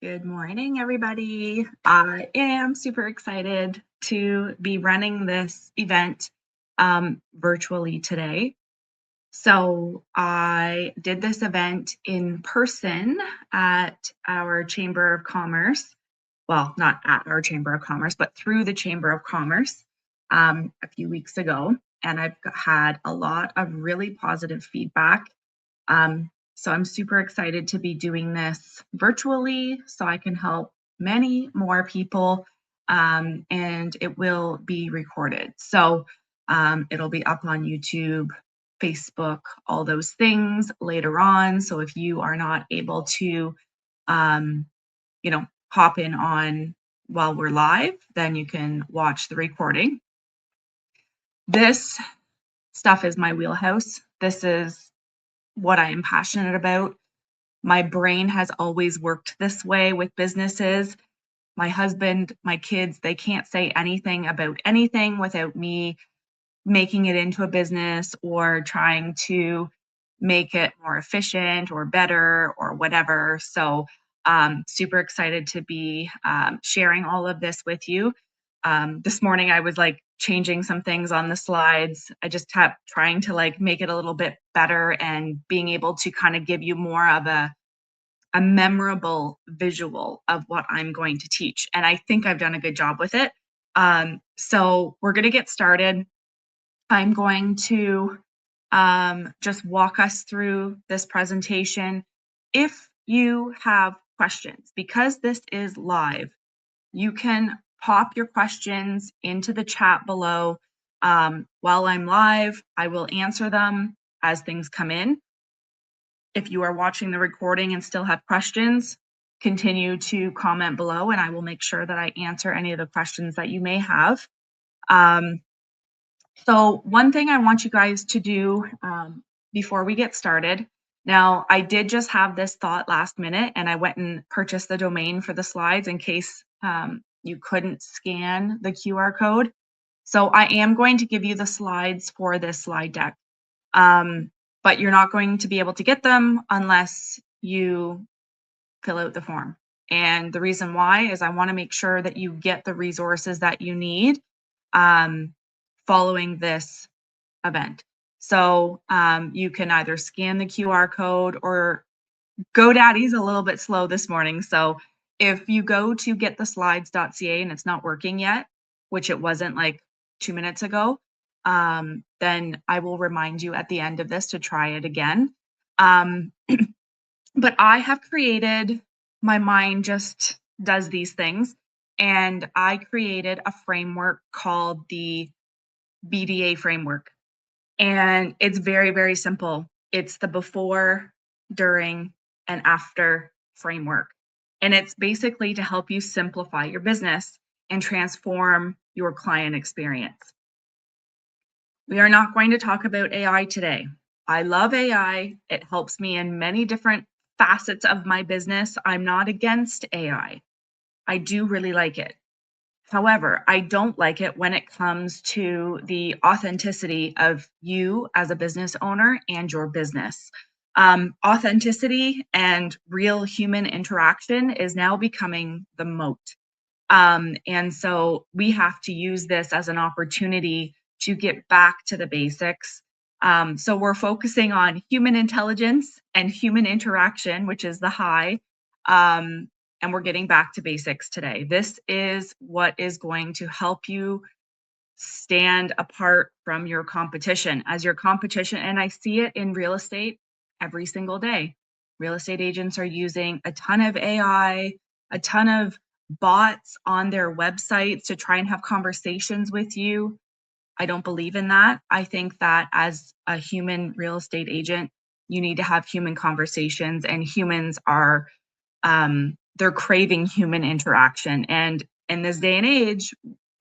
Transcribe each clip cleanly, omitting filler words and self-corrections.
Good morning, everybody. I am super excited to be running this event virtually today. So I did this event in person at our Chamber of Commerce. Well, not at our Chamber of Commerce, but through the Chamber of Commerce a few weeks ago. And I've had a lot of really positive feedback. So I'm super excited to be doing this virtually so I can help many more people, and it will be recorded. So it'll be up on YouTube, Facebook, all those things later on. So if you are not able to, um, hop in on while we're live, then you can watch the recording. This stuff is my wheelhouse. This is what I am passionate about. My brain has always worked this way with businesses. My husband, my kids, they can't say anything about anything without me making it into a business or trying to make it more efficient or better or whatever. So super excited to be sharing all of this with you. This morning I was like changing some things on the slides. I just kept trying to like make it a little bit better and being able to kind of give you more of a memorable visual of what I'm going to teach. And I think I've done a good job with it. So we're going to get started. I'm going to just walk us through this presentation. If you have questions, because this is live, you can pop your questions into the chat below. While I'm live, I will answer them as things come in. If you are watching the recording and still have questions, continue to comment below and I will make sure that I answer any of the questions that you may have. So one thing I want you guys to do before we get started, now I did just have this thought last minute and I went and purchased the domain for the slides in case you couldn't scan the QR code. So I am going to give you the slides for this slide deck. But you're not going to be able to get them unless you fill out the form. And the reason why is I want to make sure that you get the resources that you need following this event. So you can either scan the QR code or GoDaddy's a little bit slow this morning. So if you go to gettheslides.ca and it's not working yet, which it wasn't like 2 minutes ago, then I will remind you at the end of this to try it again. But I have created, my mind just does these things, and I created a framework called the BDA framework. And it's very, very simple. It's the before, during, and after framework. And it's basically to help you simplify your business and transform your client experience. We are not going to talk about AI today. I love AI. It helps me in many different facets of my business. I'm not against AI. I do really like it. However, I don't like it when it comes to the authenticity of you as a business owner and your business. Authenticity and real human interaction is now becoming the moat. And so we have to use this as an opportunity to get back to the basics. So we're focusing on human intelligence and human interaction, which is the high. And we're getting back to basics today. This is what is going to help you stand apart from your competition. As your competition, and I see it in real estate every single day. Real estate agents are using a ton of AI, a ton of bots on their websites to try and have conversations with you. I don't believe in that. I think that as a human real estate agent, you need to have human conversations, and humans are they're craving human interaction. And in this day and age,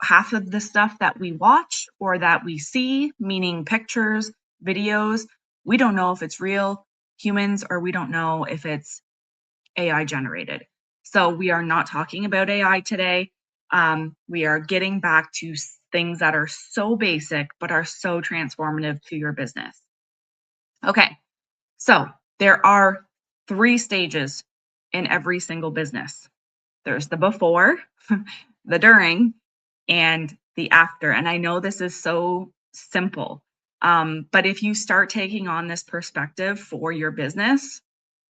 half of the stuff that we watch or that we see, meaning pictures, videos, we don't know if it's real humans or we don't know if it's AI generated. So we are not talking about AI today. We are getting back to things that are so basic but are so transformative to your business. Okay, so there are 3 stages in every single business. There's the before, the during, and the after. And I know this is so simple, but if you start taking on this perspective for your business,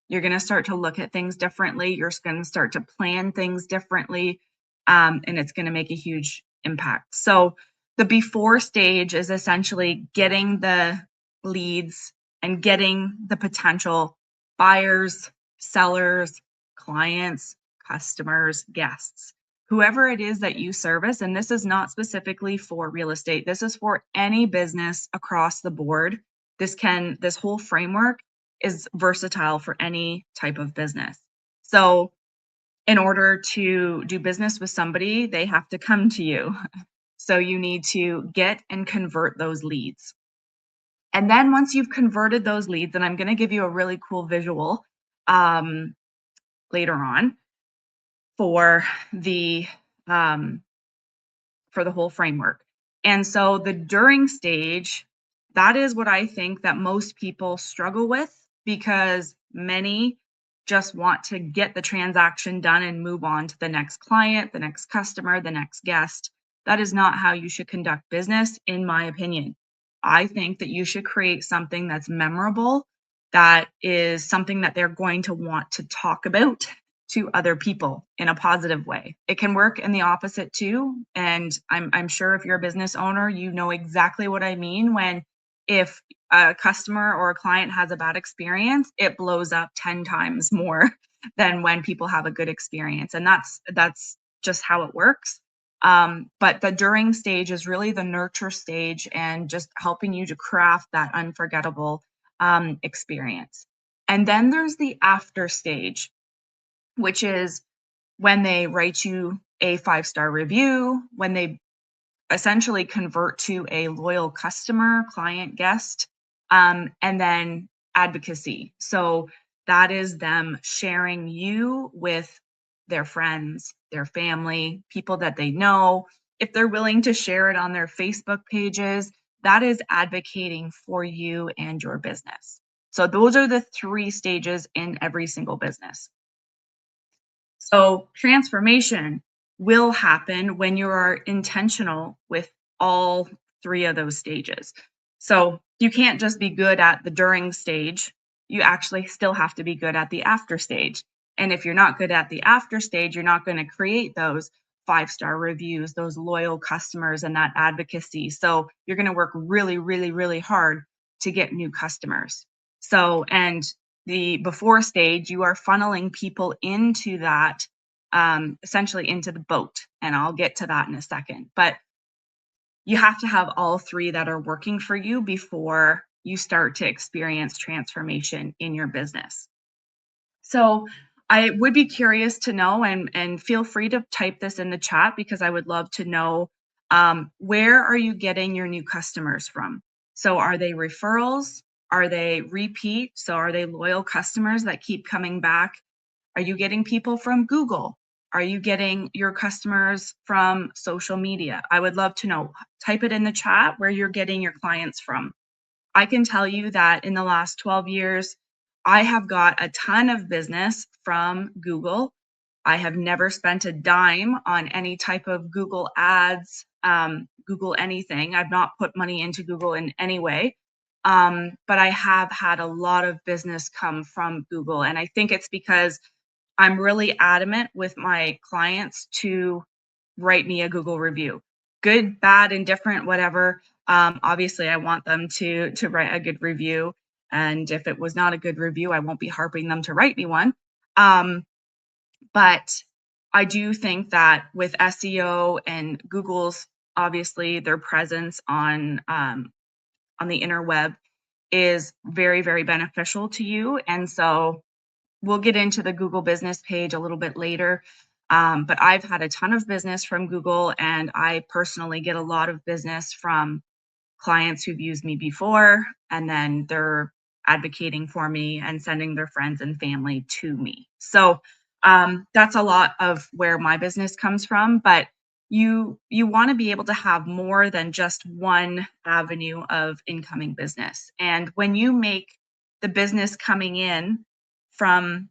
you're going to start to look at things differently. You're going to start to plan things differently, and it's going to make a huge impact. So the before stage is essentially getting the leads and getting the potential buyers, sellers, clients, customers, guests, whoever it is that you service. And this is not specifically for real estate. This is for any business across the board. This whole framework is versatile for any type of business. So in order to do business with somebody, they have to come to you. So you need to get and convert those leads. And then once you've converted those leads, and I'm going to give you a really cool visual later on for the um, for the whole framework. And so the during stage, that is what I think that most people struggle with, because many just want to get the transaction done and move on to the next client, the next customer, the next guest. That is not how you should conduct business, in my opinion. I think that you should create something that's memorable, that is something that they're going to want to talk about to other people in a positive way. It can work in the opposite too. And I'm sure if you're a business owner, you know exactly what I mean when if a customer or a client has a bad experience, it blows up 10 times more than when people have a good experience. And that's just how it works. But the during stage is really the nurture stage and just helping you to craft that unforgettable experience. And then there's the after stage, which is when they write you a 5-star review, when they essentially convert to a loyal customer, client, guest, and then advocacy. So that is them sharing you with their friends, their family, people that they know. If they're willing to share it on their Facebook pages, that is advocating for you and your business. So those are the 3 stages in every single business. So transformation will happen when you are intentional with all 3 of those stages. So you can't just be good at the during stage. You actually still have to be good at the after stage. And if you're not good at the after stage, you're not going to create those 5-star reviews, those loyal customers, and that advocacy. So you're going to work really, really, really hard to get new customers. So, and the before stage, you are funneling people into that, essentially into the boat. And I'll get to that in a second. But you have to have all 3 that are working for you before you start to experience transformation in your business. So I would be curious to know, and feel free to type this in the chat, because I would love to know, where are you getting your new customers from? So are they referrals? Are they repeat? So are they loyal customers that keep coming back? Are you getting people from Google? Are you getting your customers from social media? I would love to know. Type it in the chat where you're getting your clients from. I can tell you that in the last 12 years, I have got a ton of business from Google. I have never spent a dime on any type of Google ads, Google anything. I've not put money into Google in any way. But I have had a lot of business come from Google. And I think it's because I'm really adamant with my clients to write me a Google review. Good, bad, indifferent, whatever. Obviously, I want them to write a good review. And if it was not a good review, I won't be harping them to write me one. But I do think that with SEO and Google's, obviously their presence on the interweb is very, very beneficial to you. And so we'll get into the Google business page a little bit later. But I've had a ton of business from Google, and I personally get a lot of business from clients who've used me before, and then they're advocating for me and sending their friends and family to me. So that's a lot of where my business comes from. But you want to be able to have more than just one avenue of incoming business. And when you make the business coming in from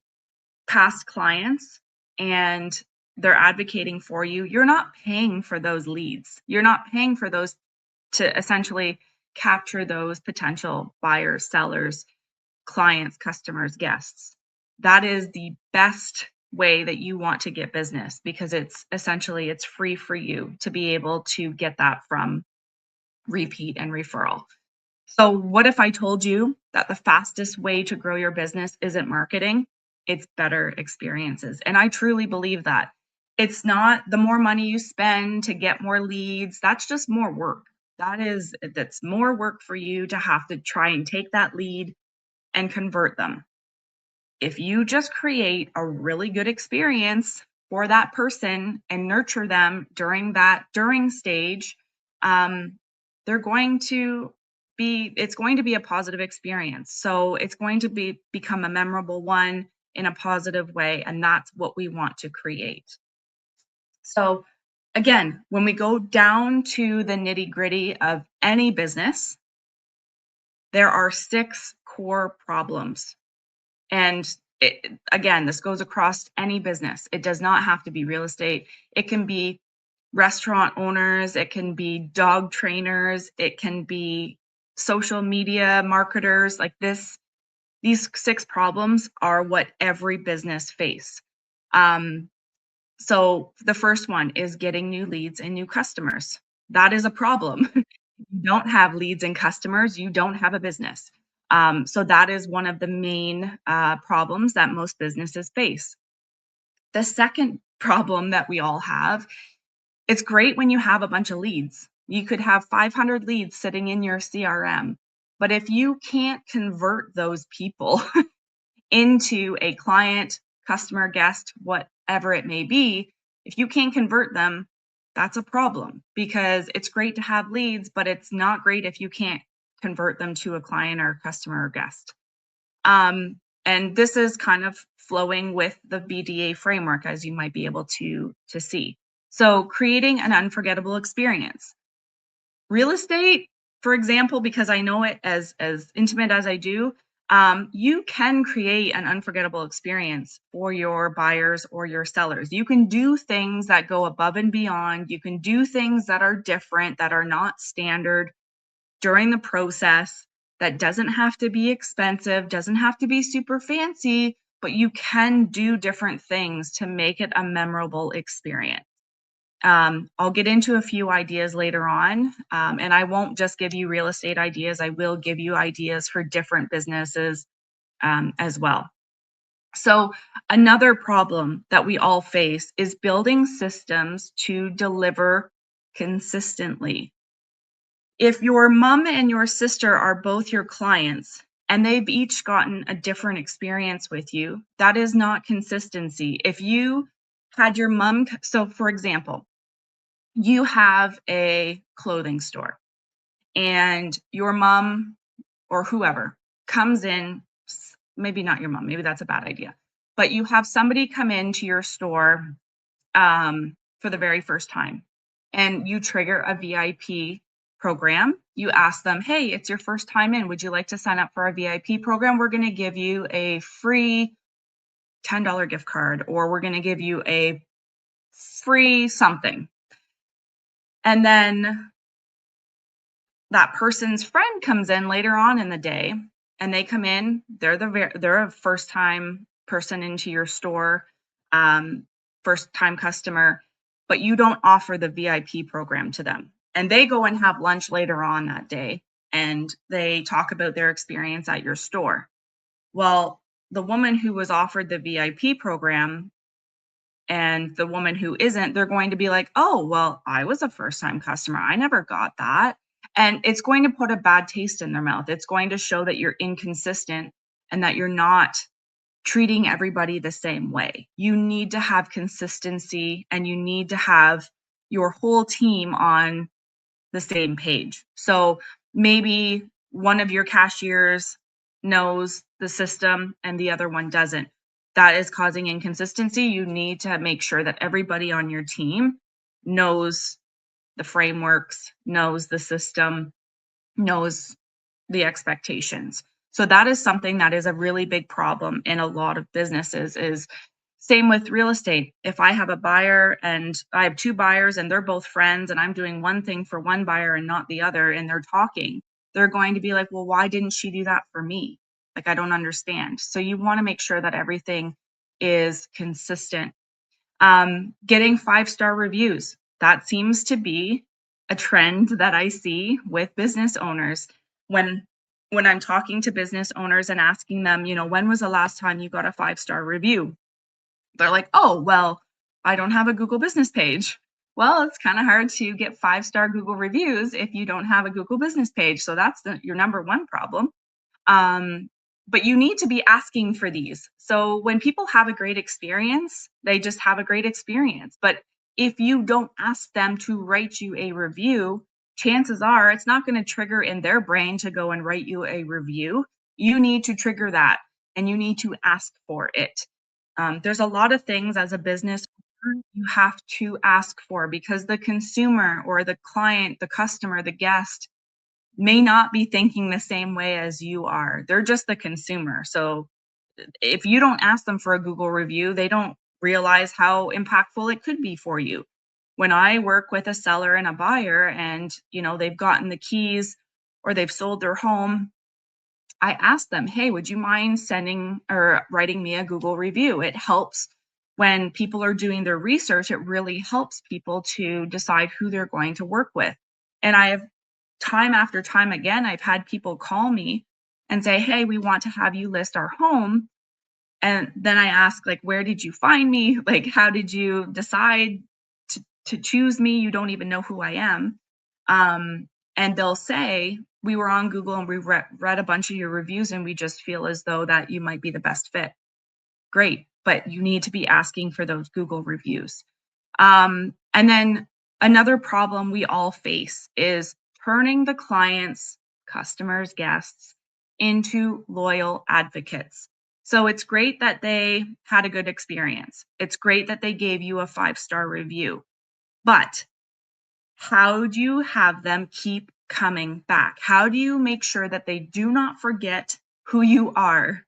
past clients and they're advocating for you, you're not paying for those leads. You're not paying for those to essentially capture those potential buyers, sellers, clients, customers, guests. That is the best way that you want to get business because it's free for you to be able to get that from repeat and referral. So, what if I told you that the fastest way to grow your business isn't marketing? It's better experiences. And I truly believe that. It's not the more money you spend to get more leads, that's just more work. That's more work for you to have to try and take that lead and convert them. If you just create a really good experience for that person and nurture them during that during stage, um, they're going to it's going to be a positive experience. So it's going to become a memorable one in a positive way, and that's what we want to create. So again, when we go down to the nitty-gritty of any business, there are 6 core problems. And again, this goes across any business. It does not have to be real estate. It can be restaurant owners, it can be dog trainers, it can be social media marketers. Like these 6 problems are what every business face. So the first one is getting new leads and new customers. That is a problem. You don't have leads and customers, you don't have a business. So that is one of the main problems that most businesses face. The second problem that we all have, it's great when you have a bunch of leads. You could have 500 leads sitting in your CRM, but if you can't convert those people into a client, customer, guest, whatever it may be, if you can't convert them, that's a problem because it's great to have leads, but it's not great if you can't convert them to a client or customer or guest. And this is kind of flowing with the BDA framework, as you might be able to see. So creating an unforgettable experience. Real estate, for example, because I know it as intimate as I do, you can create an unforgettable experience for your buyers or your sellers. You can do things that go above and beyond. You can do things that are different, that are not standard during the process. That doesn't have to be expensive, doesn't have to be super fancy, but you can do different things to make it a memorable experience. I'll get into a few ideas later on, and I won't just give you real estate ideas. I will give you ideas for different businesses as well. So another problem that we all face is building systems to deliver consistently. If your mom and your sister are both your clients and they've each gotten a different experience with you, that is not consistency. If you had your mom, so for example, you have a clothing store and your mom or whoever comes in, maybe not your mom, maybe that's a bad idea, but you have somebody come into your store for the very first time and you trigger a VIP program. You ask them, hey, it's your first time in. Would you like to sign up for a VIP program? We're going to give you a free $10 gift card, or we're going to give you a free something. And then that person's friend comes in later on in the day and they come in, they're a first time person into your store, first time customer, but you don't offer the VIP program to them. And they go and have lunch later on that day and they talk about their experience at your store. Well, the woman who was offered the VIP program and the woman who isn't, they're going to be like, oh, well, I was a first time customer. I never got that. And it's going to put a bad taste in their mouth. It's going to show that you're inconsistent and that you're not treating everybody the same way. You need to have consistency and you need to have your whole team on the same page. So maybe one of your cashiers knows the system and the other one doesn't. That is causing inconsistency. You need to make sure that everybody on your team knows the frameworks, knows the system, knows the expectations. So that is something that is a really big problem in a lot of businesses. Is same with real estate. If I have a buyer and I have two buyers and they're both friends and I'm doing one thing for one buyer and not the other and they're talking, they're going to be like, well, why didn't she do that for me? Like, I don't understand. So you want to make sure that everything is consistent. Getting 5-star reviews. That seems to be a trend that I see with business owners. When when I'm talking to business owners and asking them, when was the last time you got a 5-star review? They're like, "Oh, well, I don't have a Google business page." Well, it's kind of hard to get 5-star Google reviews if you don't have a Google business page. So that's your number one problem. Um, but you need to be asking for these. So when people have a great experience, they just have a great experience. But if you don't ask them to write you a review, chances are it's not going to trigger in their brain to go and write you a review. You need to trigger that and you need to ask for it. There's a lot of things as a business owner you have to ask for because the consumer or the client, the customer, the guest may not be thinking the same way as you are. They're just the consumer. So if you don't ask them for a Google review, they don't realize how impactful it could be for you. When I work with a seller and a buyer and, they've gotten the keys or they've sold their home, I ask them, "Hey, would you mind sending or writing me a Google review?" It helps when people are doing their research. It really helps people to decide who they're going to work with. And I have time after time again, I've had people call me and say, "Hey, we want to have you list our home." And then I ask, like, "Where did you find me? Like, how did you decide to choose me? You don't even know who I am." And they'll say, "We were on Google and we read a bunch of your reviews and we just feel as though that you might be the best fit." Great, but you need to be asking for those Google reviews. And then another problem we all face is turning the clients, customers, guests into loyal advocates. So it's great that they had a good experience. It's great that they gave you a 5-star review. But how do you have them keep coming back? How do you make sure that they do not forget who you are?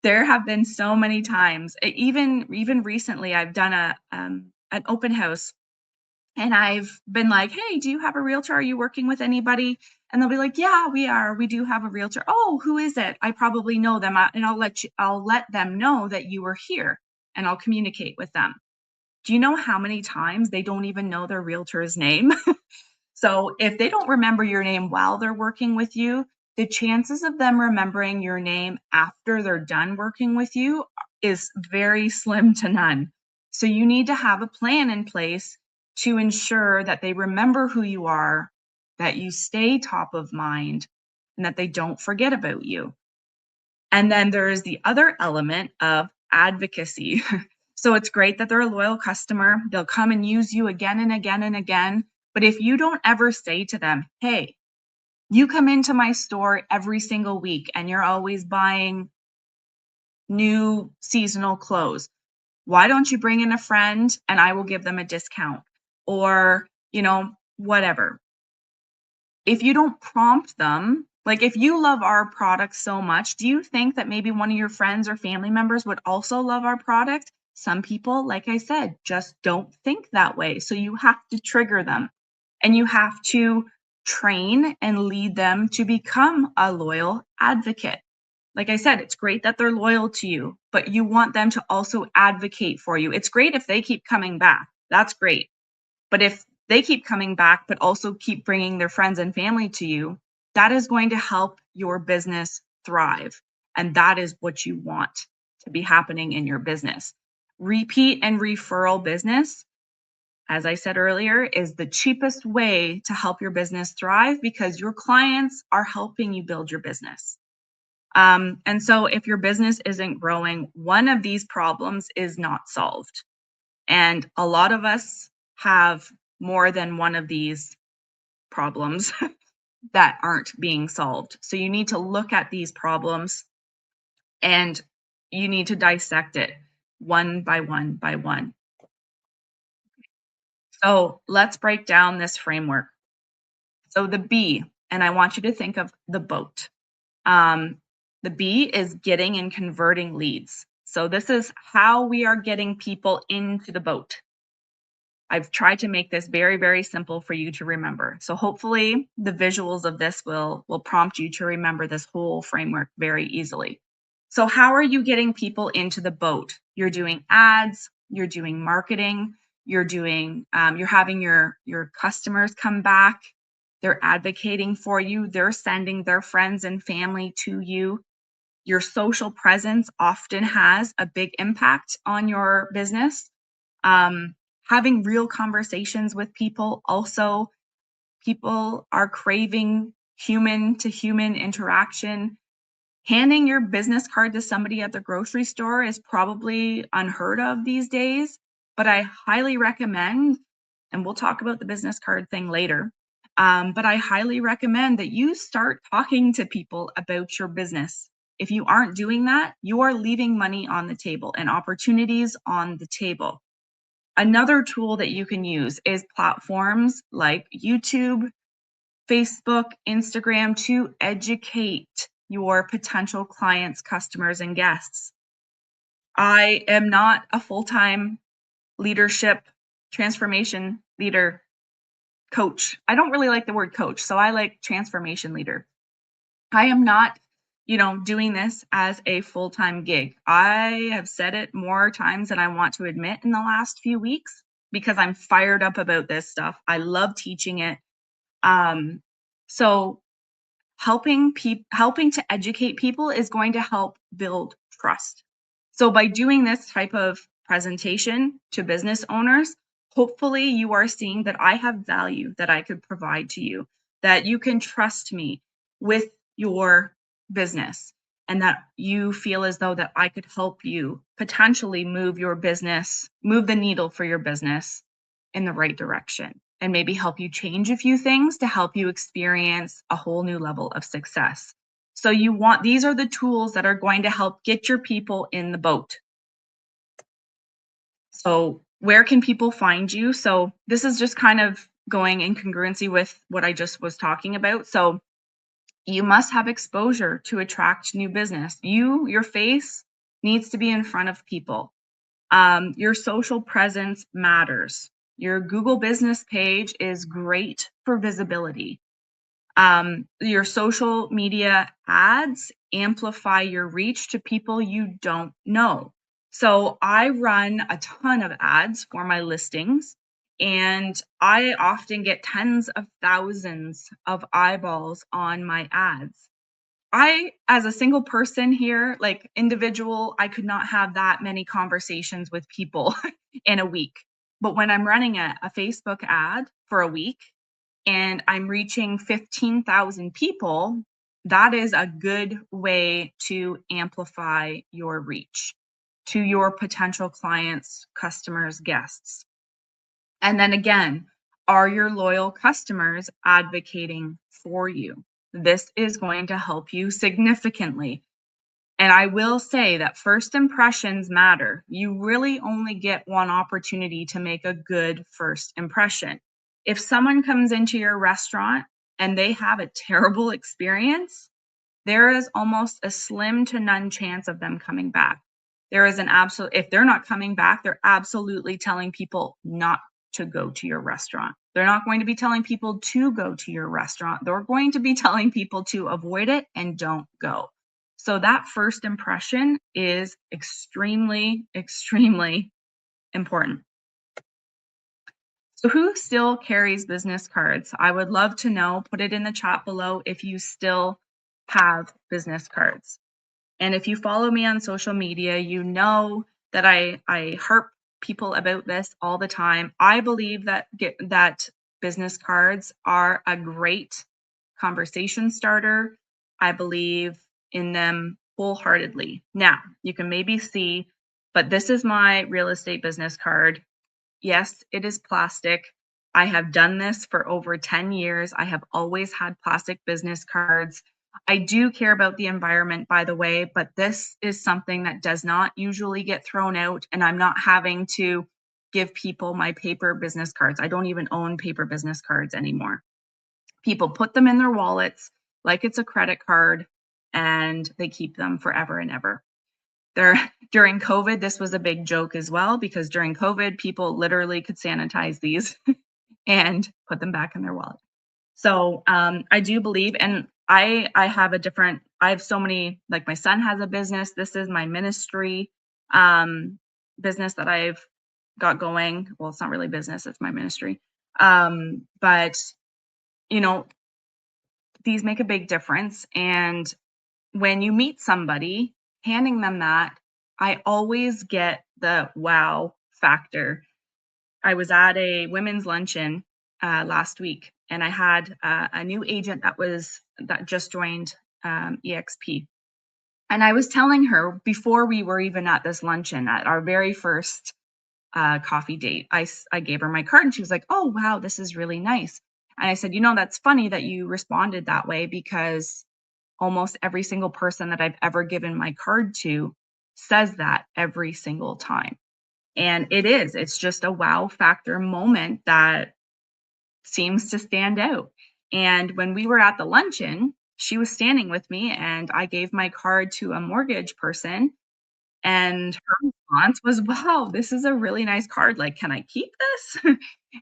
There have been so many times, even recently, I've done an open house and I've been like, "Hey, do you have a realtor? Are you working with anybody?" And they'll be like, "Yeah, we are. We do have a realtor." "Oh, who is it?" "I probably know them." And I'll let them know that you were here and I'll communicate with them. Do you know how many times they don't even know their realtor's name? So if they don't remember your name while they're working with you, the chances of them remembering your name after they're done working with you is very slim to none. So you need to have a plan in place to ensure that they remember who you are, that you stay top of mind, and that they don't forget about you. And then there is the other element of advocacy. So it's great that they're a loyal customer. They'll come and use you again and again and again. But if you don't ever say to them, "Hey, you come into my store every single week and you're always buying new seasonal clothes, why don't you bring in a friend and I will give them a discount?" Or, whatever. If you don't prompt them, like if you love our product so much, do you think that maybe one of your friends or family members would also love our product? Some people, like I said, just don't think that way. So you have to trigger them and you have to train and lead them to become a loyal advocate. Like I said, it's great that they're loyal to you, but you want them to also advocate for you. It's great if they keep coming back. That's great. But if they keep coming back, but also keep bringing their friends and family to you, that is going to help your business thrive. And that is what you want to be happening in your business. Repeat and referral business, as I said earlier, is the cheapest way to help your business thrive because your clients are helping you build your business. And so if your business isn't growing, one of these problems is not solved. And a lot of us have more than one of these problems that aren't being solved. So you need to look at these problems and you need to dissect it one by one by one. So let's break down this framework. So the B, and I want you to think of the boat. The B is getting and converting leads. So this is how we are getting people into the boat. I've tried to make this very, very simple for you to remember. So hopefully the visuals of this will prompt you to remember this whole framework very easily. So how are you getting people into the boat? You're doing ads, you're doing marketing, you're having your customers come back, they're advocating for you, they're sending their friends and family to you. Your social presence often has a big impact on your business. Um, Having real conversations with people. Also, people are craving human to human interaction. Handing your business card to somebody at the grocery store is probably unheard of these days, but I highly recommend, and we'll talk about the business card thing later, but I highly recommend that you start talking to people about your business. If you aren't doing that, you are leaving money on the table and opportunities on the table. Another tool that you can use is platforms like YouTube, Facebook, Instagram to educate your potential clients, customers, and guests. I am not a full-time leadership transformation leader coach. I don't really like the word coach, so I like transformation leader. I am not, doing this as a full-time gig. I have said it more times than I want to admit in the last few weeks because I'm fired up about this stuff. I love teaching it. Um, so helping to educate people is going to help build trust. So by doing this type of presentation to business owners, hopefully you are seeing that I have value that I could provide to you, that you can trust me with your business, and that you feel as though that I could help you potentially move your business, move the needle for your business in the right direction, and maybe help you change a few things to help you experience a whole new level of success. So these are the tools that are going to help get your people in the boat. So where can people find you? So this is just kind of going in congruency with what I just was talking about. So you must have exposure to attract new business. Your face needs to be in front of people. Your social presence matters. Your Google business page is great for visibility. Your social media ads amplify your reach to people you don't know. So I run a ton of ads for my listings, and I often get tens of thousands of eyeballs on my ads. As a single person here, like individual, I could not have that many conversations with people in a week. But when I'm running a Facebook ad for a week and I'm reaching 15,000 people, that is a good way to amplify your reach to your potential clients, customers, guests. And then again, are your loyal customers advocating for you? This is going to help you significantly. And I will say that first impressions matter. You really only get one opportunity to make a good first impression. If someone comes into your restaurant and they have a terrible experience, there is almost a slim to none chance of them coming back. There is if they're not coming back, they're absolutely telling people not to go to your restaurant. They're not going to be telling people to go to your restaurant. They're going to be telling people to avoid it and don't go. So that first impression is extremely, extremely important. So who still carries business cards? I would love to know. Put it in the chat below if you still have business cards. And if you follow me on social media, you know that I harp people about this all the time. I believe that business cards are a great conversation starter. I believe in them wholeheartedly. Now, you can maybe see, but this is my real estate business card. Yes, it is plastic. I have done this for over 10 years. I have always had plastic business cards. I do care about the environment, by the way, but this is something that does not usually get thrown out, and I'm not having to give people my paper business cards. I don't even own paper business cards anymore. People put them in their wallets like it's a credit card. and they keep them forever and ever. There during COVID, this was a big joke as well because during COVID, people literally could sanitize these and put them back in their wallet. So I do believe, and I have a different. I have so many. Like my son has a business. This is my ministry business that I've got going. Well, it's not really business; it's my ministry. But you know, these make a big difference. And when you meet somebody, handing them that, I always get the wow factor. I was at a women's luncheon last week, and I had a new agent that just joined EXP, and I was telling her before we were even at this luncheon at our very first coffee date. I gave her my card, and she was like, "Oh wow, this is really nice." And I said, "That's funny that you responded that way because almost every single person that I've ever given my card to says that every single time." And it's just a wow factor moment that seems to stand out. And when we were at the luncheon, she was standing with me and I gave my card to a mortgage person. And her response was, "Wow, this is a really nice card. Like, can I keep this?"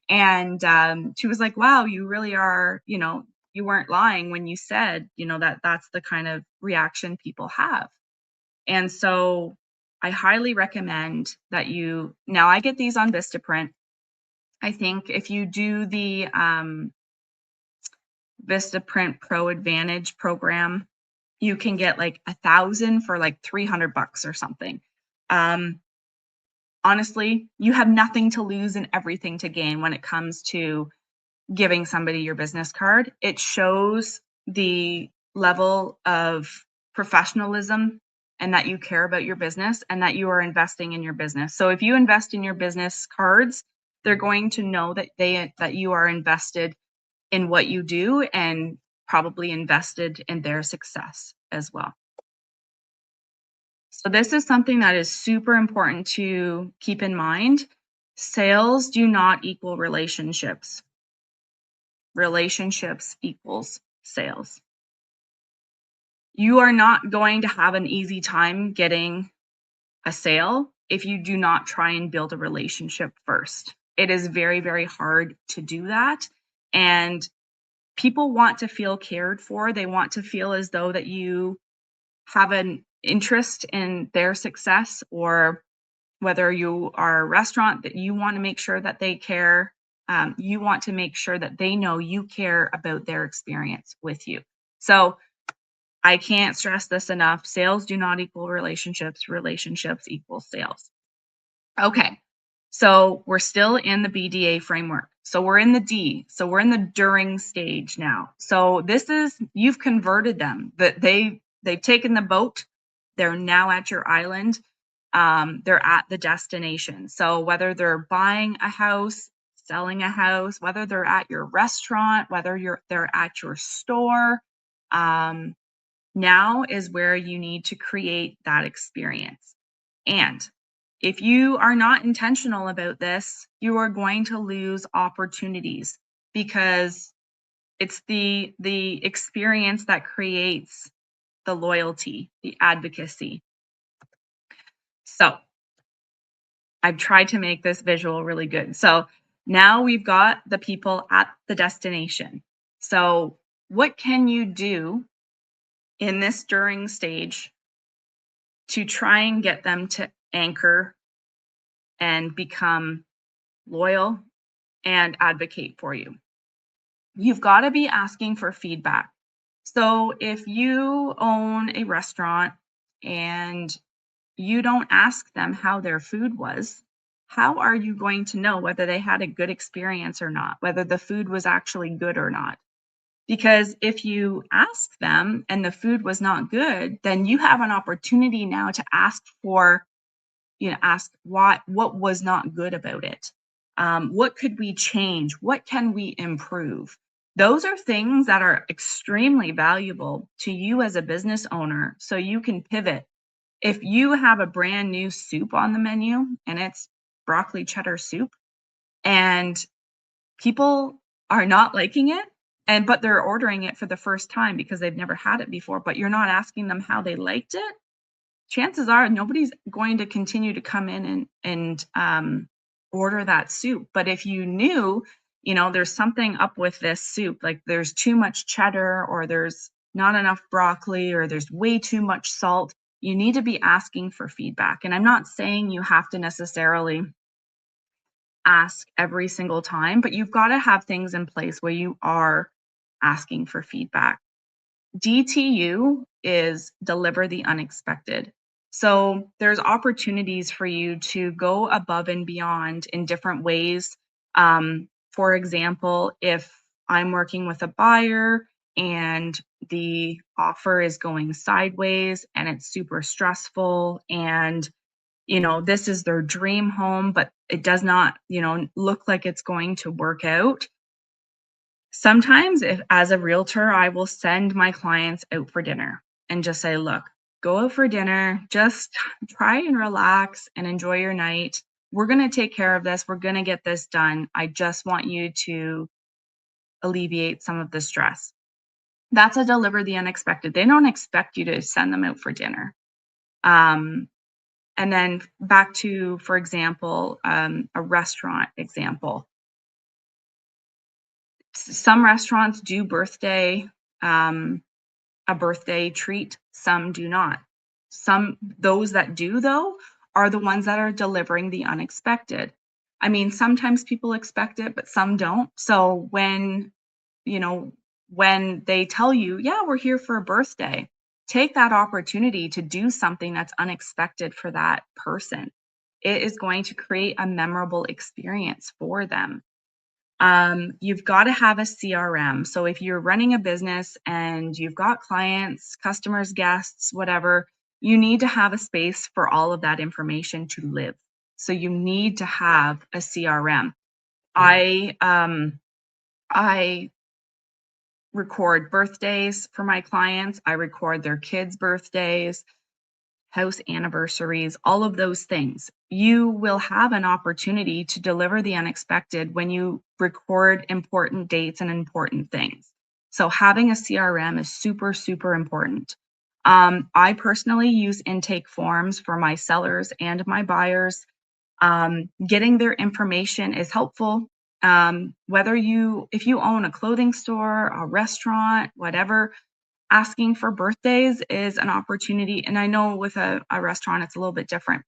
And she was like, "Wow, you really are, you weren't lying when you said, that that's the kind of reaction people have." And so I highly recommend that now I get these on Vistaprint. I think if you do the Vistaprint Pro Advantage program, you can get like 1,000 for like $300 or something. Um, Honestly, you have nothing to lose and everything to gain when it comes to giving somebody your business card. It shows the level of professionalism and that you care about your business and that you are investing in your business. So if you invest in your business cards, they're going to know that you are invested in what you do and probably invested in their success as well. So this is something that is super important to keep in mind. Sales do not equal relationships. Relationships equals sales. You are not going to have an easy time getting a sale if you do not try and build a relationship first. It is very, very hard to do that. And people want to feel cared for. They want to feel as though that you have an interest in their success, or whether you are a restaurant that you want to make sure that they care. You want to make sure that they know you care about their experience with you. So I can't stress this enough. Sales do not equal relationships. Relationships equal sales. Okay. So we're still in the BDA framework. So we're in the D. So we're in the during stage now. So you've converted them. That they've taken the boat. They're now at your island. They're at the destination. So whether they're buying a house, selling a house, whether they're at your restaurant, they're at your store, now is where you need to create that experience. And if you are not intentional about this, you are going to lose opportunities because it's the experience that creates the loyalty, the advocacy. So I've tried to make this visual really good. So now we've got the people at the destination. So what can you do in this during stage to try and get them to anchor and become loyal and advocate for you? You've got to be asking for feedback. So if you own a restaurant and you don't ask them how their food was, how are you going to know whether they had a good experience or not, whether the food was actually good or not? Because if you ask them and the food was not good, then you have an opportunity now to ask what was not good about it. What could we change? What can we improve? Those are things that are extremely valuable to you as a business owner so you can pivot. If you have a brand new soup on the menu and it's broccoli cheddar soup and people are not liking it, but they're ordering it for the first time because they've never had it before, but you're not asking them how they liked it, chances are nobody's going to continue to come in and order that soup. But if you knew, there's something up with this soup, like there's too much cheddar or there's not enough broccoli or there's way too much salt, you need to be asking for feedback. And I'm not saying you have to necessarily ask every single time, but you've got to have things in place where you are asking for feedback. DTU is deliver the unexpected. So there's opportunities for you to go above and beyond in different ways. For example, if I'm working with a buyer and the offer is going sideways and it's super stressful and this is their dream home, but it does not, look like it's going to work out. Sometimes if as a realtor, I will send my clients out for dinner and just say, "Look, go out for dinner, just try and relax and enjoy your night. We're gonna take care of this. We're gonna get this done. I just want you to alleviate some of the stress." That's a deliver the unexpected. They don't expect you to send them out for dinner. Um, and then back to, for example, a restaurant example. Some restaurants do um, a birthday treat, some do not. Those that do though are the ones that are delivering the unexpected. I mean, sometimes people expect it, but some don't. So you know, when they tell you, yeah, we're here for a birthday, take that opportunity to do something that's unexpected for that person. It is going to create a memorable experience for them. You've got to have a CRM. So if you're running a business and you've got clients, customers, guests, whatever, you need to have a space for all of that information to live. So you need to have a CRM. I record birthdays for my clients. I record their kids' birthdays, house anniversaries, all of those things. You will have an opportunity to deliver the unexpected when you record important dates and important things. So having a CRM is super, super important. I personally use intake forms for my sellers and my buyers. Getting their information is helpful. If you own a clothing store, a restaurant, whatever, asking for birthdays is an opportunity. And I know with a restaurant, it's a little bit different,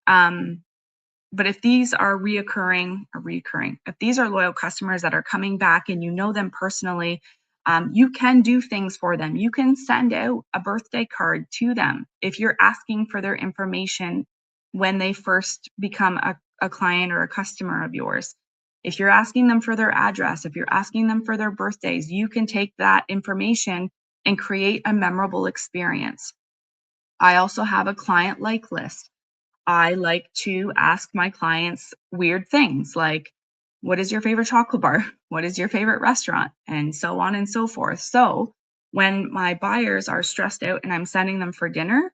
um, but if these are if these are loyal customers that are coming back and you know them personally, you can do things for them. You can send out a birthday card to them if you're asking for their information when they first become a client or a customer of yours. If you're asking them for their address, if you're asking them for their birthdays, you can take that information and create a memorable experience. I also have a client like list. I like to ask my clients weird things like, what is your favorite chocolate bar? What is your favorite restaurant? And so on and so forth. So when my buyers are stressed out and I'm sending them for dinner,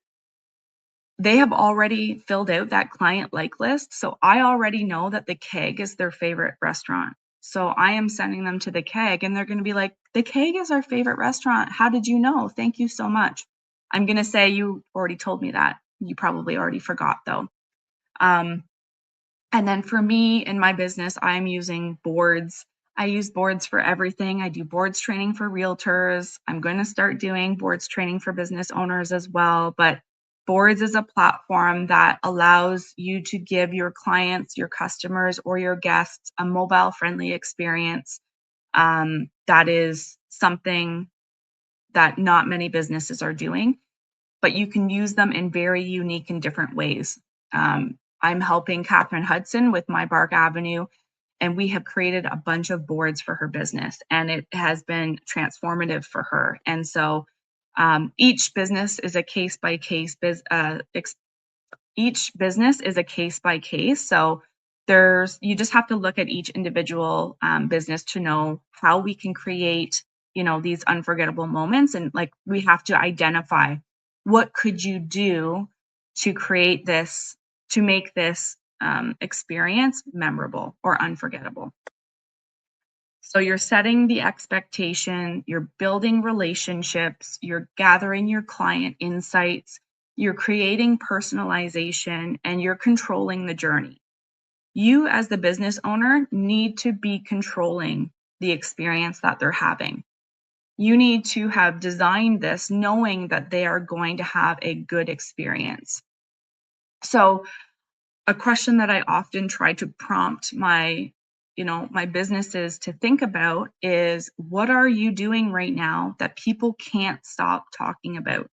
they have already filled out that client like list. So I already know that the Keg is their favorite restaurant. So I am sending them to the Keg and they're going to be like, the Keg is our favorite restaurant. How did you know? Thank you so much. I'm going to say, you already told me that. You probably already forgot though. Um, and then for me in my business, I'm using boards. I use boards for everything. I do boards training for realtors. I'm going to start doing boards training for business owners as well. But boards is a platform that allows you to give your clients, your customers, or your guests a mobile friendly experience. That is something that not many businesses are doing, but you can use them in very unique and different ways. I'm helping Catherine Hudson with My Bark Avenue, and we have created a bunch of boards for her business, and it has been transformative for her. And so each business is a case by case each business is a case by case. So you just have to look at each individual business to know how we can create, these unforgettable moments. And like, we have to identify what could you do to create this, to make this experience memorable or unforgettable. So you're setting the expectation, you're building relationships, you're gathering your client insights, you're creating personalization, and you're controlling the journey. You, as the business owner, need to be controlling the experience that they're having. You need to have designed this knowing that they are going to have a good experience. So, a question that I often try to prompt my businesses to think about is, what are you doing right now that people can't stop talking about?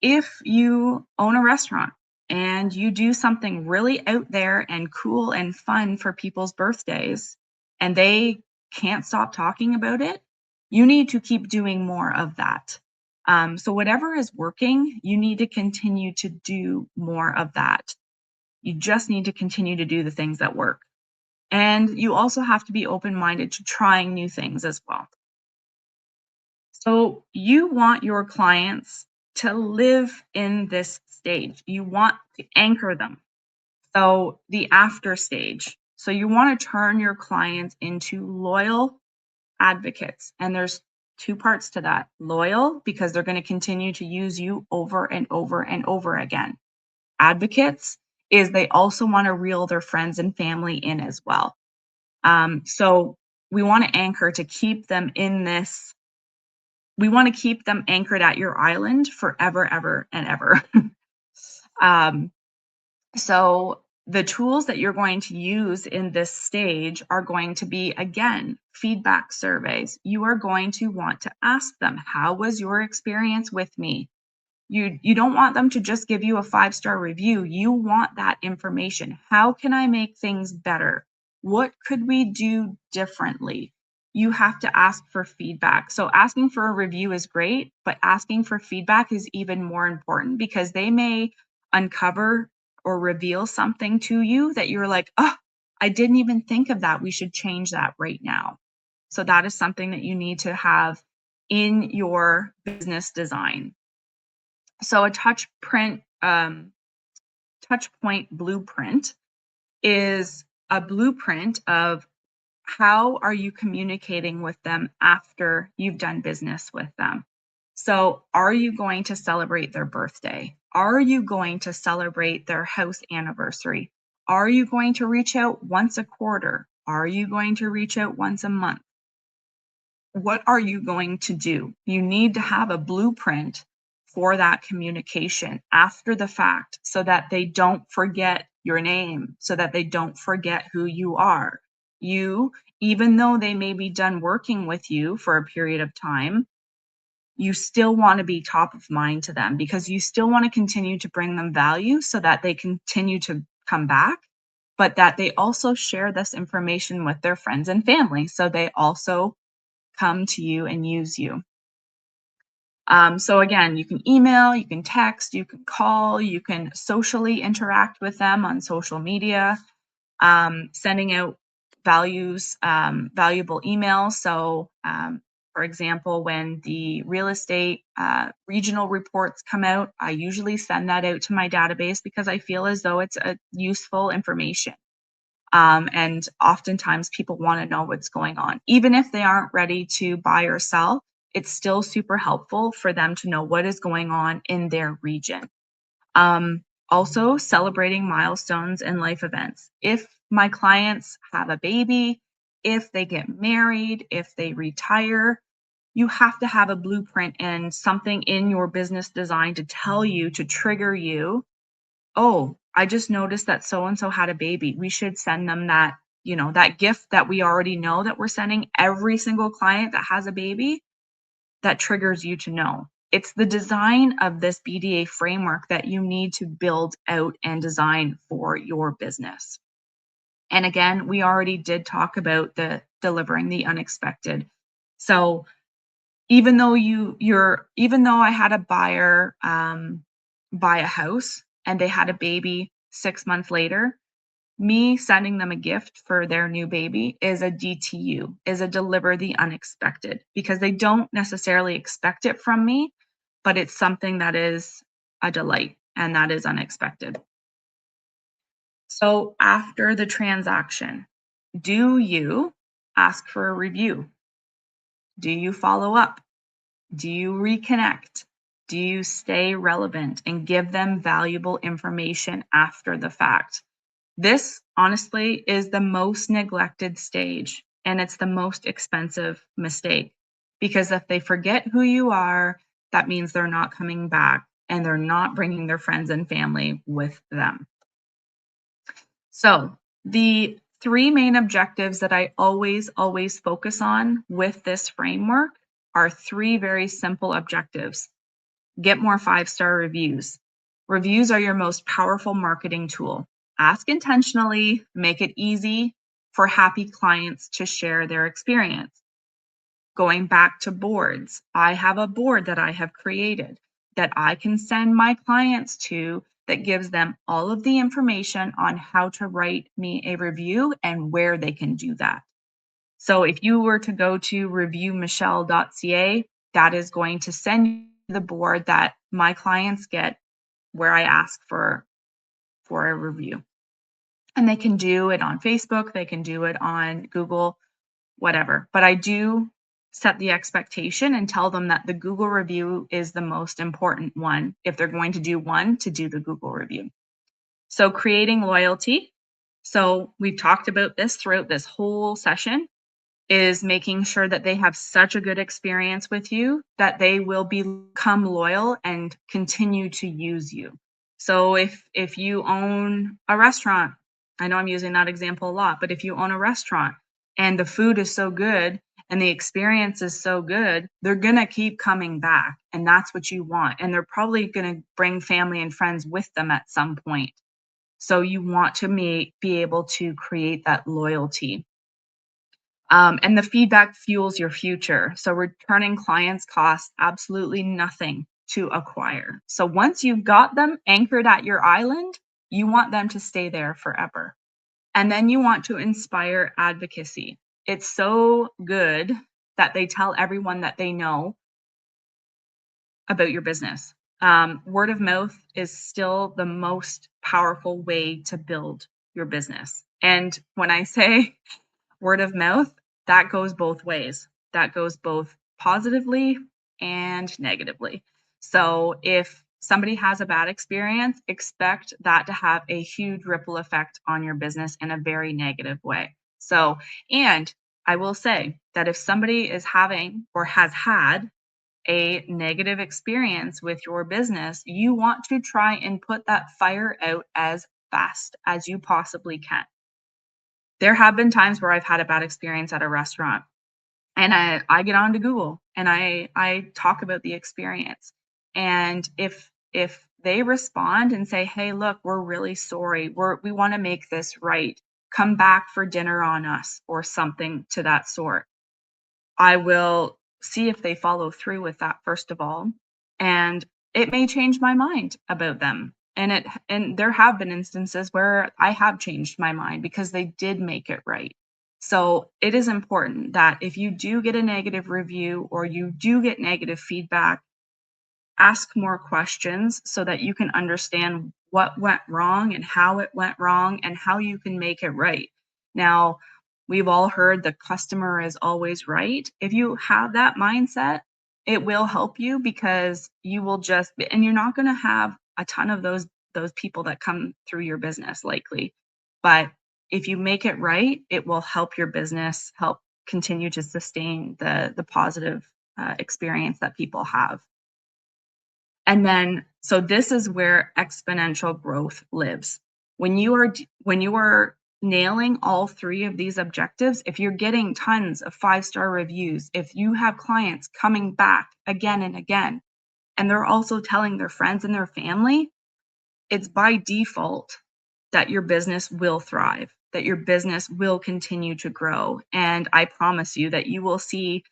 If you own a restaurant and you do something really out there and cool and fun for people's birthdays and they can't stop talking about it, you need to keep doing more of that. So, whatever is working, you need to continue to do more of that. You just need to continue to do the things that work. And you also have to be open minded to trying new things as well. So you want your clients to live in this stage. You want to anchor them. So the after stage. So you want to turn your clients into loyal advocates. And there's two parts to that. Loyal, because they're going to continue to use you over and over and over again. Advocates is they also want to reel their friends and family in as well. So we want to anchor to keep them in this. We want to keep them anchored at your island forever, ever, and ever. um, so the tools that you're going to use in this stage are going to be, again, feedback surveys. You are going to want to ask them, how was your experience with me? You don't want them to just give you a 5-star review. You want that information. How can I make things better? What could we do differently? You have to ask for feedback. So asking for a review is great, but asking for feedback is even more important because they may uncover or reveal something to you that you're like, "Oh, I didn't even think of that. We should change that right now." So that is something that you need to have in your business design. So a touch point blueprint is a blueprint of how are you communicating with them after you've done business with them. So are you going to celebrate their birthday? Are you going to celebrate their house anniversary? Are you going to reach out once a quarter? Are you going to reach out once a month? What are you going to do? You need to have a blueprint for that communication after the fact so that they don't forget your name, so that they don't forget who you are. You, even though they may be done working with you for a period of time, you still want to be top of mind to them because you still want to continue to bring them value so that they continue to come back, but that they also share this information with their friends and family. So they also come to you and use you. So again, you can email, you can text, you can call, you can socially interact with them on social media, sending out valuable emails. So, for example, when the real estate regional reports come out, I usually send that out to my database because I feel as though it's a useful information. And oftentimes people want to know what's going on. Even if they aren't ready to buy or sell, it's still super helpful for them to know what is going on in their region. Also, celebrating milestones and life events. If my clients have a baby, if they get married, if they retire, you have to have a blueprint and something in your business design to tell you, to trigger you. Oh, I just noticed that so and so had a baby. We should send them that gift that we already know that we're sending every single client that has a baby. That triggers you to know. It's the design of this BDA framework that you need to build out and design for your business. And again, we already did talk about the delivering the unexpected. So even though I had a buyer buy a house and they had a baby 6 months later, me sending them a gift for their new baby is a DTU, is a deliver the unexpected, because they don't necessarily expect it from me, but it's something that is a delight and that is unexpected. So after the transaction, do you ask for a review? Do you follow up? Do you reconnect? Do you stay relevant and give them valuable information after the fact? This, honestly, is the most neglected stage, and it's the most expensive mistake because if they forget who you are, that means they're not coming back and they're not bringing their friends and family with them. So, the three main objectives that I always focus on with this framework are three very simple objectives. Get more five-star reviews. Reviews are your most powerful marketing tool. Ask intentionally, make it easy for happy clients to share their experience. Going back to boards, I have a board that I have created that I can send my clients to that gives them all of the information on how to write me a review and where they can do that. So if you were to go to reviewmichelle.ca, that is going to send you the board that my clients get where I ask for a review. And they can do it on Facebook, they can do it on Google, whatever. But I do set the expectation and tell them that the Google review is the most important one. If they're going to do one, to do the Google review. So creating loyalty. So we've talked about this throughout this whole session is making sure that they have such a good experience with you that they will become loyal and continue to use you. So if you own a restaurant, I know I'm using that example a lot, but if you own a restaurant and the food is so good and the experience is so good, they're going to keep coming back, and that's what you want. And they're probably going to bring family and friends with them at some point. So you want to be able to create that loyalty. And the feedback fuels your future. So returning clients costs absolutely nothing to acquire. So once you've got them anchored at your island, you want them to stay there forever. And then you want to inspire advocacy. It's so good that they tell everyone that they know about your business. Word of mouth is still the most powerful way to build your business. And when I say word of mouth, that goes both ways. That goes both positively and negatively. So if somebody has a bad experience, expect that to have a huge ripple effect on your business in a very negative way. So, and I will say that if somebody is having or has had a negative experience with your business, you want to try and put that fire out as fast as you possibly can. There have been times where I've had a bad experience at a restaurant and I get onto Google and I talk about the experience. And if they respond and say, "Hey, look, we're really sorry. We want to make this right. Come back for dinner on us," or something to that sort. I will see if they follow through with that first of all, and it may change my mind about them. And there have been instances where I have changed my mind because they did make it right. So it is important that if you do get a negative review or you do get negative feedback, ask more questions so that you can understand what went wrong and how it went wrong and how you can make it right. Now, we've all heard the customer is always right. If you have that mindset, it will help you because you will just and you're not going to have a ton of those people that come through your business likely. But if you make it right, it will help your business help continue to sustain the positive experience that people have. And then, so this is where exponential growth lives. When you are nailing all three of these objectives, if you're getting tons of five-star reviews, if you have clients coming back again and again, and they're also telling their friends and their family, it's by default that your business will thrive, that your business will continue to grow. And I promise you that you will see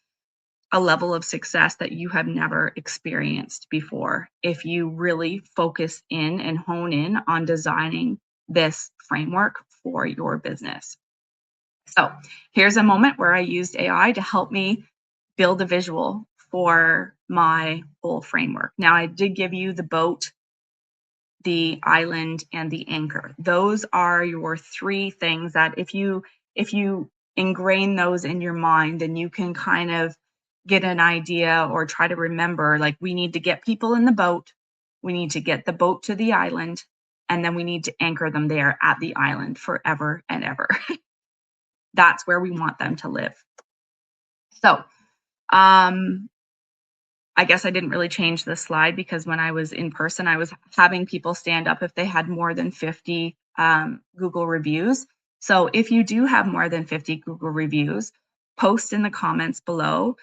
a level of success that you have never experienced before if you really focus in and hone in on designing this framework for your business. So here's a moment where I used AI to help me build a visual for my whole framework. Now, I did give you the boat, the island, and the anchor. Those are your three things that if you ingrain those in your mind, and you can kind of get an idea or try to remember, like, we need to get people in the boat, we need to get the boat to the island, and then we need to anchor them there at the island forever and ever. That's where we want them to live. So, um, I guess I didn't really change this slide because when I was in person, I was having people stand up if they had more than 50 Google reviews. So if you do have more than 50 Google reviews, post in the comments below,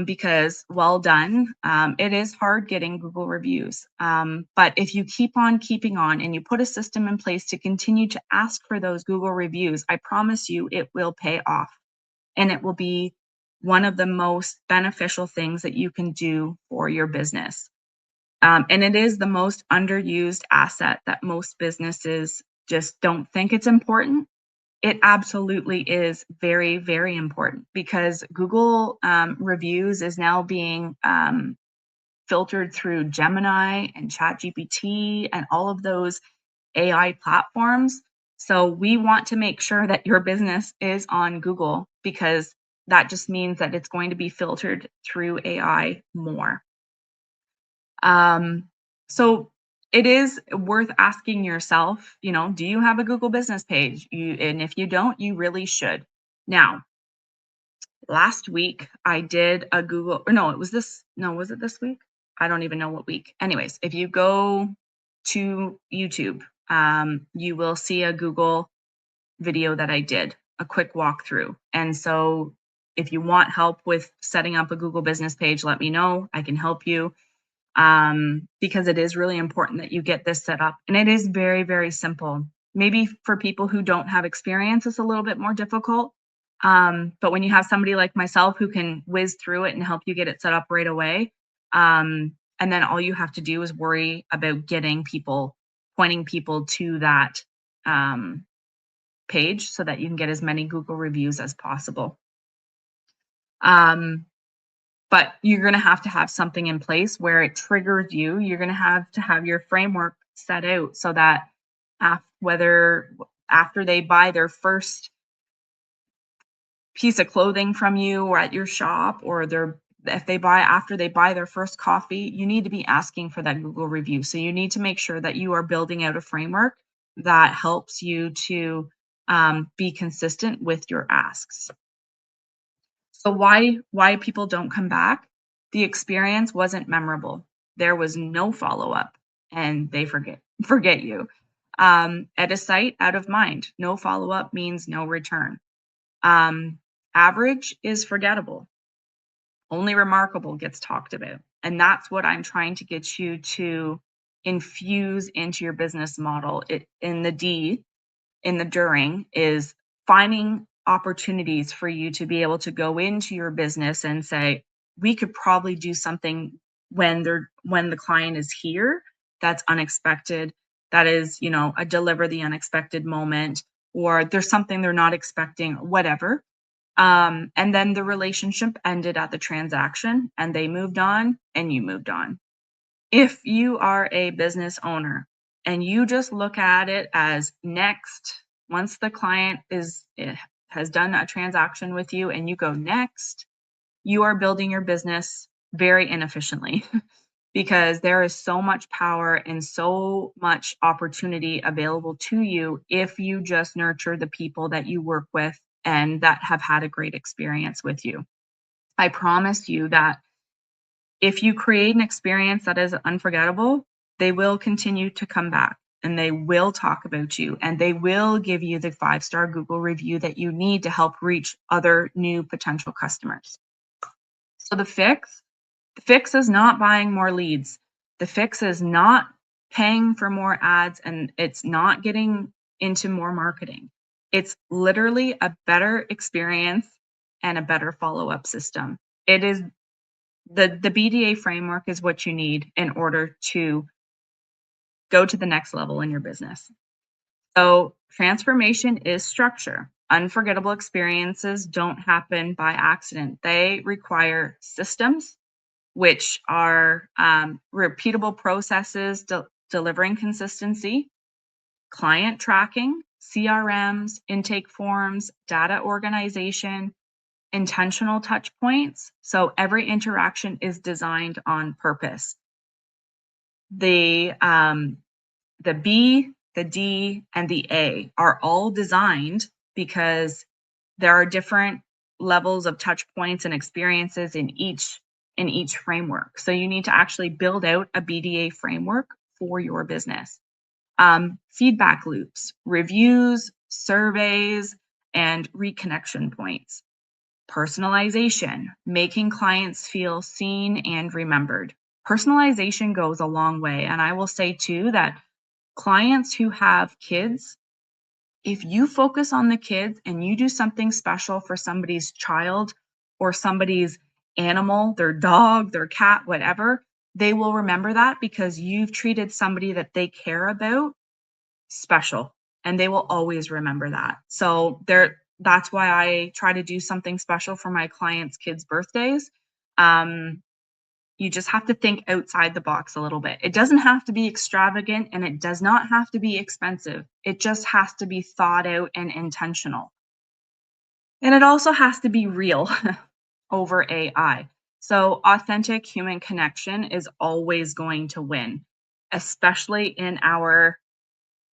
because well done. It is hard getting Google reviews. But if you keep on keeping on and you put a system in place to continue to ask for those Google reviews, I promise you it will pay off, and it will be one of the most beneficial things that you can do for your business. And it is the most underused asset that most businesses just don't think it's important. It absolutely is very, very important, because Google reviews is now being filtered through Gemini and ChatGPT and all of those AI platforms. So we want to make sure that your business is on Google, because that just means that it's going to be filtered through AI more. So it is worth asking yourself, do you have a Google business page? And if you don't, you really should. Now, last week I did a Google, or no, was it this week? I don't even know what week. Anyways, if you go to YouTube, you will see a Google video that I did, a quick walkthrough. And so if you want help with setting up a Google business page, let me know. I can help you, because it is really important that you get this set up. And it is very, very simple. Maybe for people who don't have experience, it's a little bit more difficult. But when you have somebody like myself who can whiz through it and help you get it set up right away, and then all you have to do is worry about pointing people to that page so that you can get as many Google reviews as possible. But you're going to have something in place where it triggers you. You're going to have your framework set out so that whether after they buy their first piece of clothing from you or at your shop, or after they buy their first coffee, you need to be asking for that Google review. So you need to make sure that you are building out a framework that helps you to be consistent with your asks. So why people don't come back? The experience wasn't memorable. There was no follow-up, and they forget you. At a site, out of mind. No follow-up means no return. Average is forgettable. Only remarkable gets talked about. And that's what I'm trying to get you to infuse into your business model. In the during is finding opportunities for you to be able to go into your business and say, we could probably do something when the client is here that's unexpected, that is, a deliver the unexpected moment, or there's something they're not expecting, whatever. And then the relationship ended at the transaction, and they moved on and you moved on. If you are a business owner and you just look at it as next, once the client has done a transaction with you and you go next, you are building your business very inefficiently because there is so much power and so much opportunity available to you if you just nurture the people that you work with and that have had a great experience with you. I promise you that if you create an experience that is unforgettable, they will continue to come back and they will talk about you and they will give you the 5-star Google review that you need to help reach other new potential customers. So the fix is not buying more leads. The fix is not paying for more ads, and it's not getting into more marketing. It's literally a better experience and a better follow-up system. It is the BDA framework is what you need in order to go to the next level in your business. So transformation is structure. Unforgettable experiences don't happen by accident. They require systems, which are repeatable processes delivering consistency, client tracking, CRMs, intake forms, data organization, intentional touch points. So every interaction is designed on purpose. The B, the D, and the A are all designed because there are different levels of touch points and experiences in each framework. So you need to actually build out a BDA framework for your business. Feedback loops, reviews, surveys, and reconnection points. Personalization, making clients feel seen and remembered. Personalization goes a long way. And I will say too that clients who have kids, if you focus on the kids and you do something special for somebody's child or somebody's animal, their dog, their cat, whatever, they will remember that because you've treated somebody that they care about special, and they will always remember that. So that's why I try to do something special for my clients' kids' birthdays. You just have to think outside the box a little bit. It doesn't have to be extravagant and it does not have to be expensive. It just has to be thought out and intentional. And it also has to be real over AI. So authentic human connection is always going to win, especially in our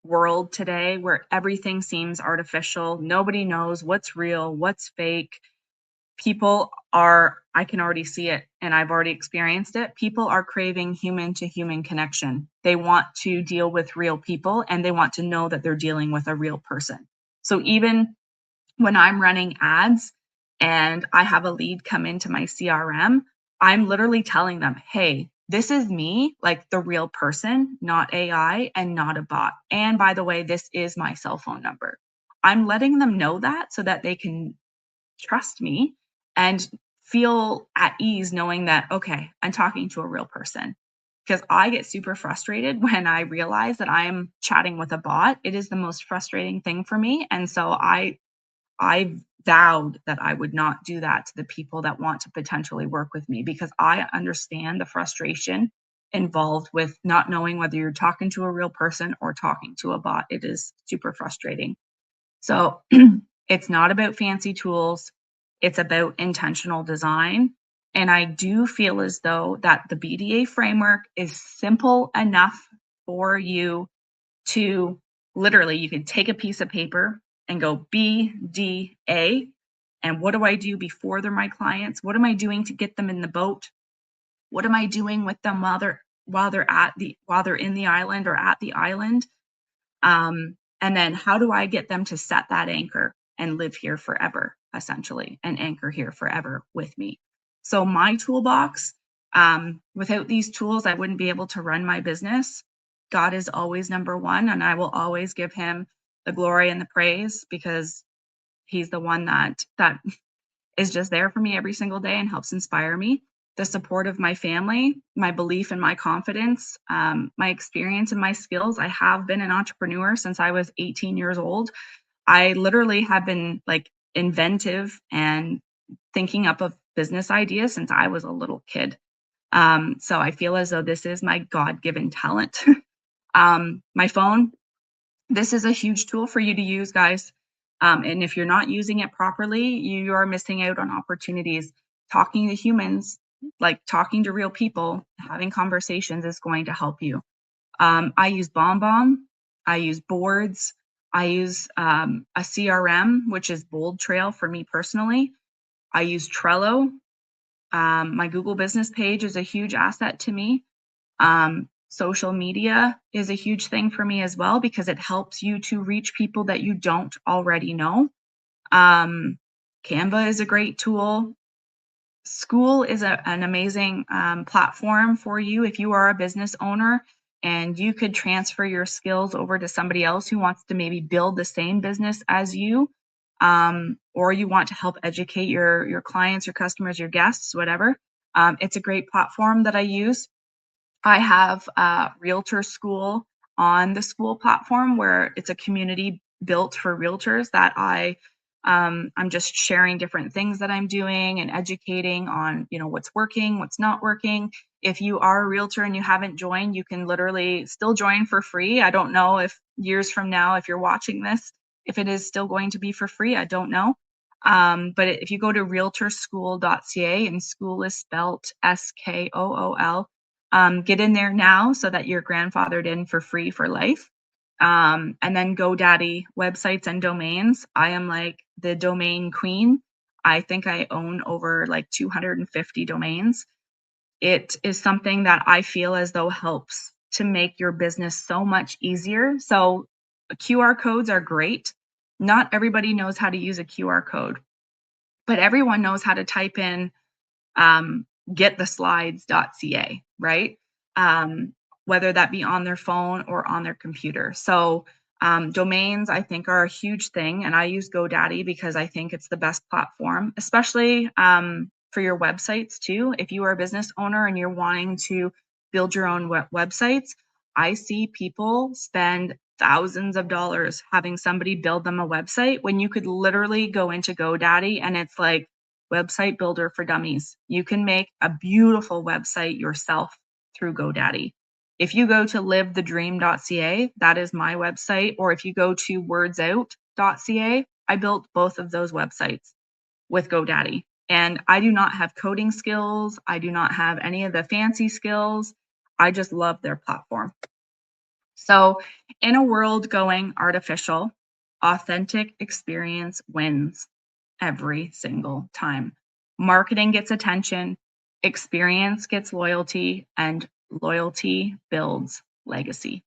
world today where everything seems artificial. Nobody knows what's real, what's fake. I can already see it and I've already experienced it. People are craving human to human connection. They want to deal with real people and they want to know that they're dealing with a real person. So even when I'm running ads and I have a lead come into my CRM, I'm literally telling them, hey, this is me, like the real person, not AI and not a bot. And by the way, this is my cell phone number. I'm letting them know that so that they can trust me and feel at ease knowing that, okay, I'm talking to a real person. Because I get super frustrated when I realize that I'm chatting with a bot. It is the most frustrating thing for me. And so I vowed that I would not do that to the people that want to potentially work with me because I understand the frustration involved with not knowing whether you're talking to a real person or talking to a bot. It is super frustrating. So it's not about fancy tools. It's about intentional design. And I do feel as though that the BDA framework is simple enough for you to literally, you can take a piece of paper and go BDA. And what do I do before they're my clients? What am I doing to get them in the boat? What am I doing with them while they're in the island or at the island? And then how do I get them to set that anchor and live here forever, essentially, and anchor here forever with me? So my toolbox, without these tools, I wouldn't be able to run my business. God is always number one, and I will always give him the glory and the praise because he's the one that is just there for me every single day and helps inspire me. The support of my family, my belief in my confidence, my experience and my skills. I have been an entrepreneur since I was 18 years old. I literally have been like inventive and thinking up of business ideas since I was a little kid. So I feel as though this is my God-given talent. My phone, this is a huge tool for you to use, guys. And if you're not using it properly, you are missing out on opportunities. Talking to humans, like talking to real people, having conversations is going to help you. I use BombBomb. I use boards. I use a CRM, which is Bold Trail for me personally. I use Trello. My Google business page is a huge asset to me. Social media is a huge thing for me as well because it helps you to reach people that you don't already know. Canva is a great tool. SKOOL is an amazing platform for you if you are a business owner and you could transfer your skills over to somebody else who wants to maybe build the same business as you, or you want to help educate your clients, your customers, your guests, whatever. It's a great platform that I use. I have Realtor School on the SKOOL platform where it's a community built for realtors that I'm just sharing different things that I'm doing and educating on, what's working, what's not working. If you are a realtor and you haven't joined, you can literally still join for free. I don't know if years from now, if you're watching this, if it is still going to be for free, I don't know. But if you go to realtorskool.ca, and SKOOL is spelled SKOOL, get in there now so that you're grandfathered in for free for life. And then GoDaddy websites and domains. I am like the domain queen. I think I own over like 250 domains. It is something that I feel as though helps to make your business so much easier. So QR codes are great. Not everybody knows how to use a QR code, but everyone knows how to type in gettheslides.ca, right? Whether that be on their phone or on their computer. So domains, I think, are a huge thing. And I use GoDaddy because I think it's the best platform, especially for your websites too. If you are a business owner and you're wanting to build your own websites, I see people spend thousands of dollars having somebody build them a website when you could literally go into GoDaddy and it's like website builder for dummies. You can make a beautiful website yourself through GoDaddy. If you go to livethedream.ca, that is my website, or if you go to wordsout.ca, I built both of those websites with GoDaddy. And I do not have coding skills. I do not have any of the fancy skills. I just love their platform. So in a world going artificial, authentic experience wins every single time. Marketing gets attention, experience gets loyalty, and loyalty builds legacy.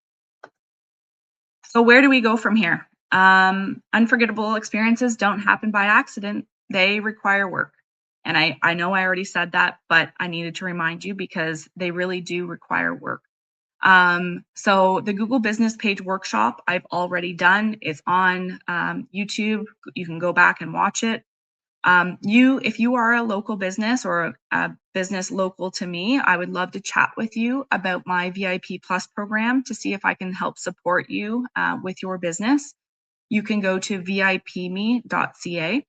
So where do we go from here? Unforgettable experiences don't happen by accident. They require work. And I know I already said that, but I needed to remind you because they really do require work. So the Google Business Page Workshop I've already done. It's on YouTube. You can go back and watch it. If you are a local business or a business local to me, I would love to chat with you about my VIP Plus program to see if I can help support you with your business. You can go to vipme.ca.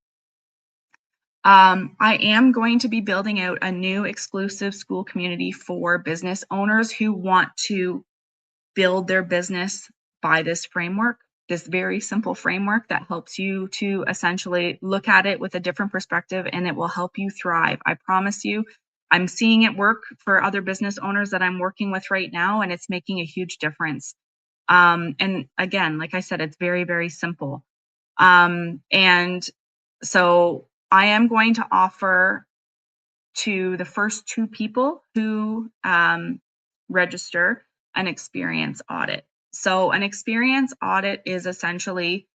I am going to be building out a new exclusive SKOOL community for business owners who want to build their business by this framework, this very simple framework that helps you to essentially look at it with a different perspective, and it will help you thrive. I promise you, I'm seeing it work for other business owners that I'm working with right now, and it's making a huge difference. And again, like I said, it's very, very simple. And so I am going to offer to the first 2 people who register an experience audit. So an experience audit is essentially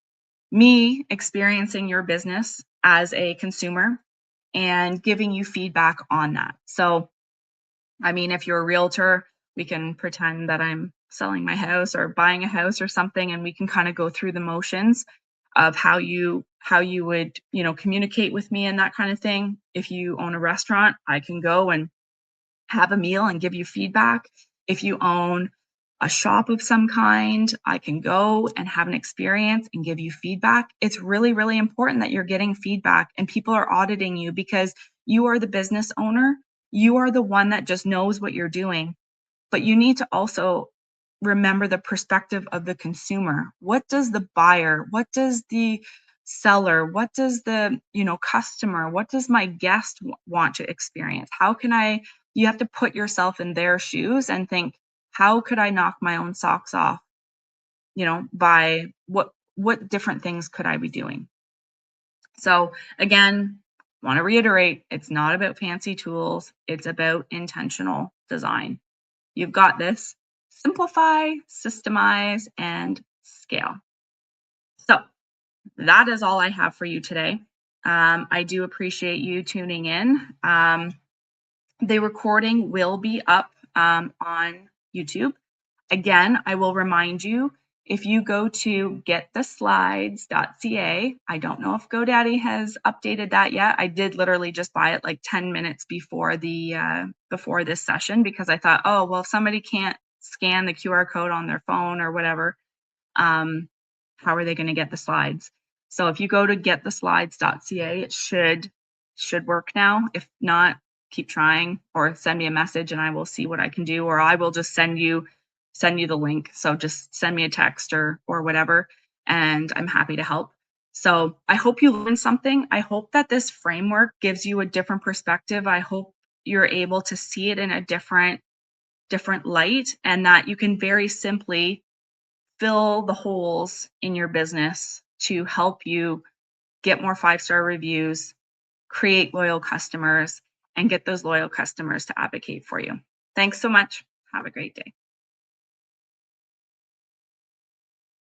me experiencing your business as a consumer and giving you feedback on that. So, I mean, if you're a realtor, we can pretend that I'm selling my house or buying a house or something, and we can kind of go through the motions of how you would, communicate with me and that kind of thing. If you own a restaurant, I can go and have a meal and give you feedback. If you own a shop of some kind, I can go and have an experience and give you feedback. It's really, really important that you're getting feedback and people are auditing you because you are the business owner. You are the one that just knows what you're doing. But you need to also remember the perspective of the consumer. What does the buyer, what does the seller, what does the customer, what does my guest want to experience? You have to put yourself in their shoes and think, how could I knock my own socks off? By what different things could I be doing? So again, want to reiterate, it's not about fancy tools, it's about intentional design. You've got this. Simplify, systemize, and scale. So that is all I have for you today. I do appreciate you tuning in. The recording will be up on YouTube. Again, I will remind you, if you go to gettheslides.ca, I don't know if GoDaddy has updated that yet. I did literally just buy it like 10 minutes before this session because I thought, oh, well, if somebody can't scan the QR code on their phone or whatever, how are they going to get the slides? So if you go to gettheslides.ca, it should work now. If not, keep trying, or send me a message and I will see what I can do, or I will just send you the link. So just send me a text or whatever, and I'm happy to help. So I hope you learned something. I hope that this framework gives you a different perspective. I hope you're able to see it in a different light, and that you can very simply fill the holes in your business to help you get more 5-star reviews, create loyal customers, and get those loyal customers to advocate for you. Thanks so much. Have a great day.